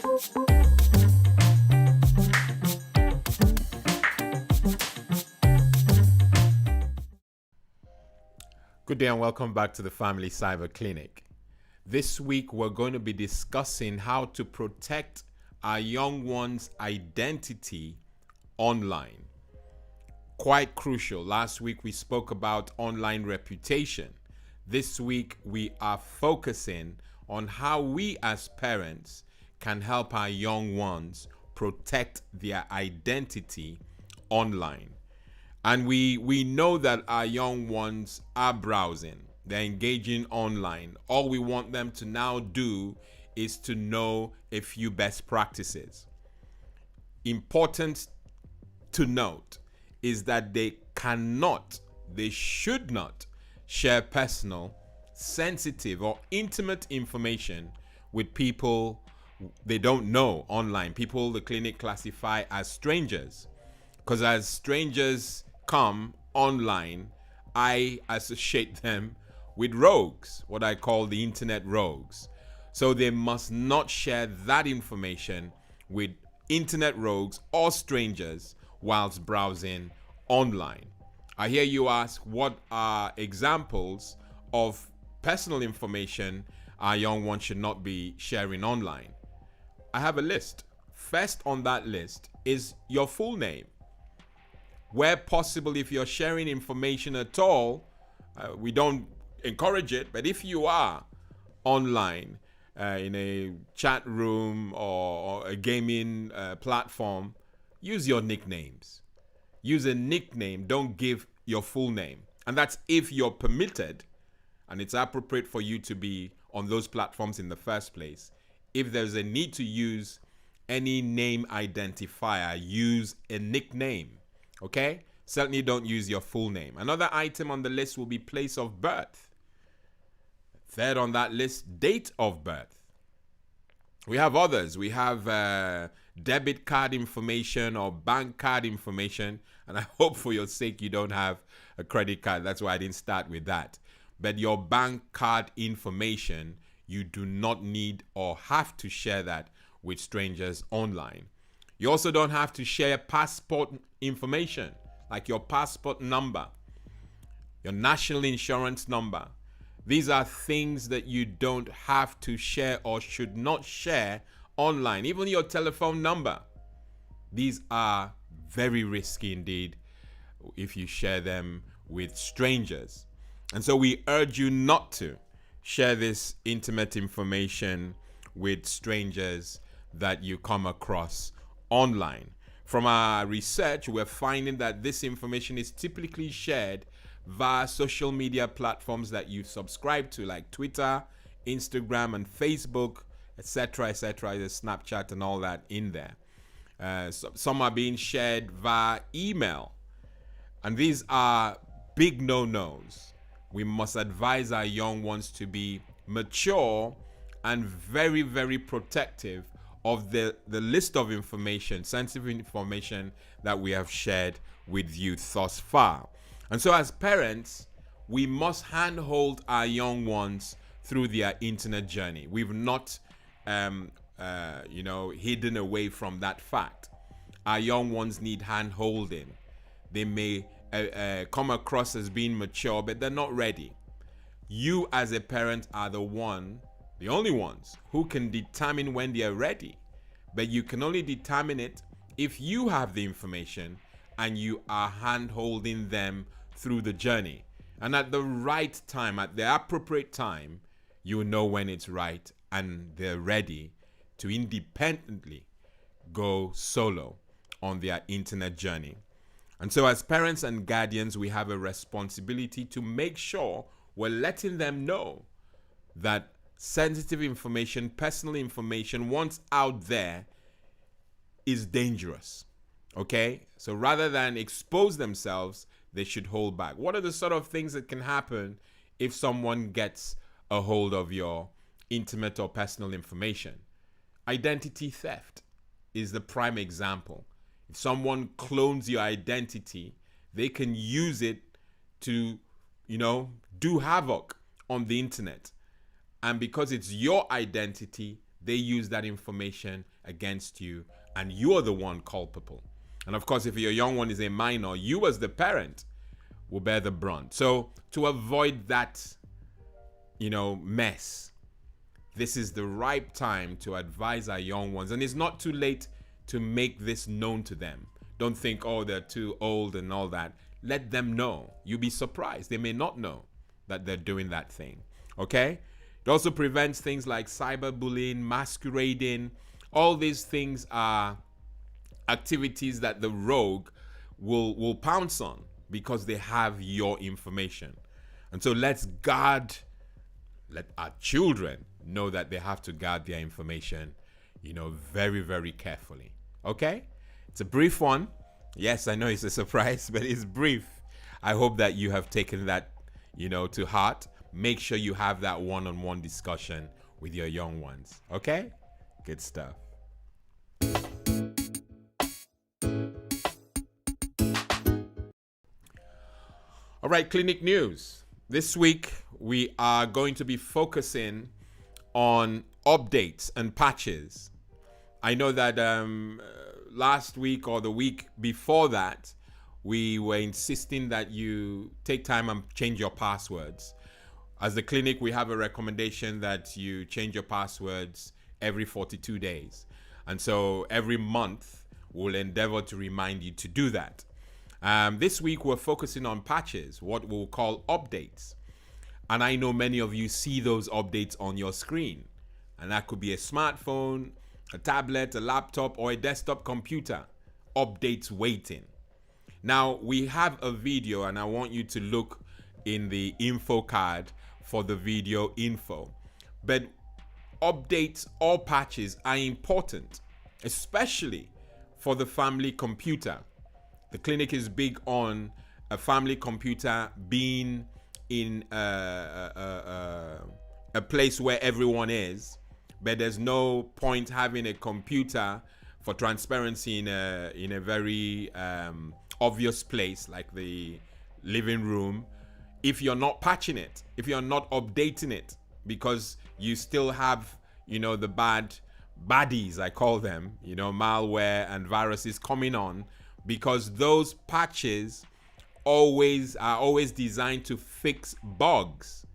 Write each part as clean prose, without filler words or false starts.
Good day and welcome back to the Family Cyber Clinic. This week we're going to be discussing how to protect our young ones' identity online. Quite crucial. Last week we spoke about online reputation. This week we are focusing on how we as parents can help our young ones protect their identity online. And we know that our young ones are browsing, they're engaging online. All we want them to now do is to know a few best practices. Important to note is that they should not share personal, sensitive, or intimate information with people they don't know online, people the clinic classify as strangers. Because as strangers come online, I associate them with rogues, what I call the internet rogues. So they must not share that information with internet rogues or strangers whilst browsing online. I hear you ask, what are examples of personal information our young ones should not be sharing online? I have a list. First on that list is your full name. Where possible, if you're sharing information at all, we don't encourage it, but if you are online in a chat room or a gaming platform, use your nicknames. Use a nickname, don't give your full name. And that's if you're permitted and it's appropriate for you to be on those platforms in the first place. If there's a need to use any name identifier, use a nickname. Okay? Certainly don't use your full name. Another item on the list will be place of birth. Third on that list, date of birth. We have others. We have debit card information or bank card information. And I hope for your sake you don't have a credit card. That's why I didn't start with that. But your bank card information, you do not need or have to share that with strangers online. You also don't have to share passport information, like your passport number, your national insurance number. These are things that you don't have to share or should not share online. Even your telephone number. These are very risky indeed if you share them with strangers. And so we urge you not to share this intimate information with strangers that you come across online. From our research, we're finding that this information is typically shared via social media platforms that you subscribe to, like Twitter, Instagram, and Facebook, etc., etc. There's Snapchat and all that in there. Some are being shared via email. And these are big no-nos. We must advise our young ones to be mature and very, very protective of the list of information, sensitive information that we have shared with you thus far. And so as parents, we must handhold our young ones through their internet journey. We've not, hidden away from that fact. Our young ones need hand-holding. They may come across as being mature, but they're not ready. You as a parent are the only ones who can determine when they are ready. But you can only determine it if you have the information and you are hand-holding them through the journey. And at the right time, at the appropriate time, you know when it's right and they're ready to independently go solo on their internet journey. And so as parents and guardians, we have a responsibility to make sure we're letting them know that sensitive information, personal information, once out there, is dangerous. Okay? So rather than expose themselves, they should hold back. What are the sort of things that can happen if someone gets a hold of your intimate or personal information? Identity theft is the prime example. If someone clones your identity, they can use it to, do havoc on the internet. And because it's your identity, they use that information against you, and you're the one culpable. And of course, if your young one is a minor, you as the parent will bear the brunt. So to avoid that, mess, this is the ripe time to advise our young ones. And it's not too late to make this known to them. Don't think, oh, they're too old and all that. Let them know. You'll be surprised. They may not know that they're doing that thing. Okay? It also prevents things like cyberbullying, masquerading. All these things are activities that the rogue will pounce on because they have your information. And so let our children know that they have to guard their information, very, very carefully. Okay? It's a brief one. Yes, I know it's a surprise, but it's brief. I hope that you have taken that, to heart. Make sure you have that one-on-one discussion with your young ones. Okay? Good stuff. All right, clinic news. This week, we are going to be focusing on updates and patches. I know that last week or the week before that, we were insisting that you take time and change your passwords. As the clinic, we have a recommendation that you change your passwords every 42 days. And so every month, we'll endeavor to remind you to do that. This week, we're focusing on patches, what we'll call updates. And I know many of you see those updates on your screen. And that could be a smartphone, a tablet, a laptop, or a desktop computer. Updates waiting. Now, we have a video, and I want you to look in the info card for the video info. But updates or patches are important, especially for the family computer. The clinic is big on a family computer being in a place where everyone is, but there's no point having a computer for transparency in a very obvious place like the living room if you're not patching it, if you're not updating it, because you still have, the baddies, I call them, malware and viruses coming on, because those patches are always designed to fix bugs.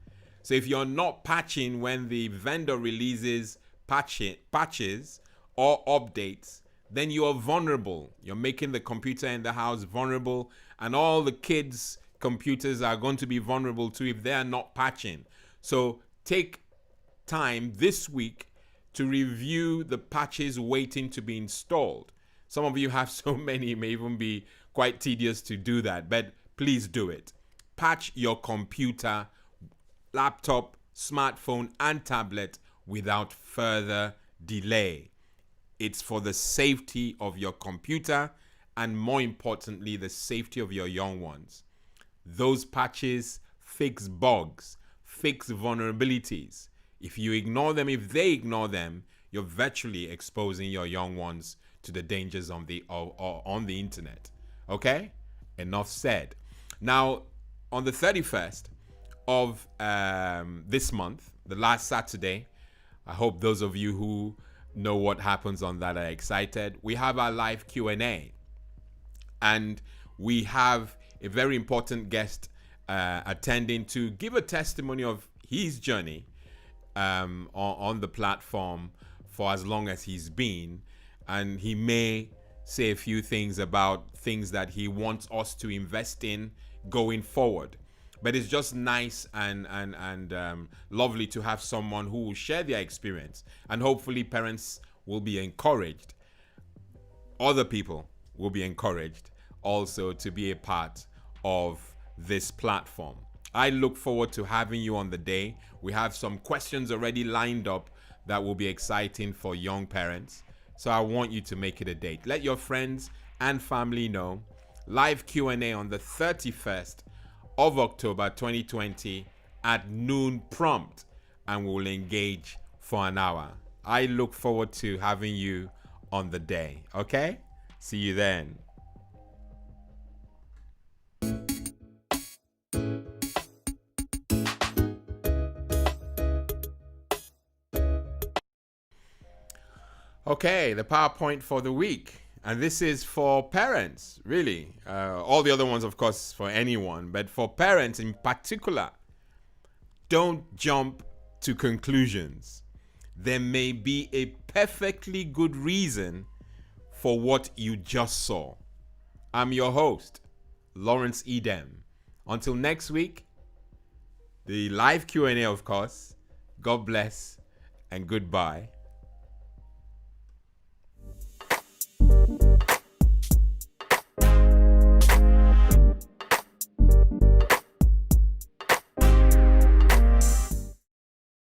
So if you're not patching when the vendor releases patches or updates, then you are vulnerable. You're making the computer in the house vulnerable, and all the kids' computers are going to be vulnerable too if they are not patching. So take time this week to review the patches waiting to be installed. Some of you have so many, it may even be quite tedious to do that, but please do it. Patch your computer, laptop, smartphone, and tablet without further delay. It's for the safety of your computer and, more importantly, the safety of your young ones. Those patches fix bugs, fix vulnerabilities. If you ignore them, if they ignore them, you're virtually exposing your young ones to the dangers on the internet. Okay? Enough said. Now, on the 31st of this month, the last Saturday, I hope those of you who know what happens on that are excited. We have our live Q&A. And we have a very important guest attending to give a testimony of his journey on the platform for as long as he's been. And he may say a few things about things that he wants us to invest in going forward. But it's just nice and lovely to have someone who will share their experience. And hopefully parents will be encouraged. Other people will be encouraged also to be a part of this platform. I look forward to having you on the day. We have some questions already lined up that will be exciting for young parents. So I want you to make it a date. Let your friends and family know. Live Q&A on the 31st of October 2020 at noon prompt, and we'll engage for an hour. I look forward to having you on the day. Okay? See you then. Okay, the PowerPoint for the week. And this is for parents, really. All the other ones, of course, for anyone. But for parents in particular, don't jump to conclusions. There may be a perfectly good reason for what you just saw. I'm your host, Lawrence Edem. Until next week, the live Q&A, of course. God bless and goodbye.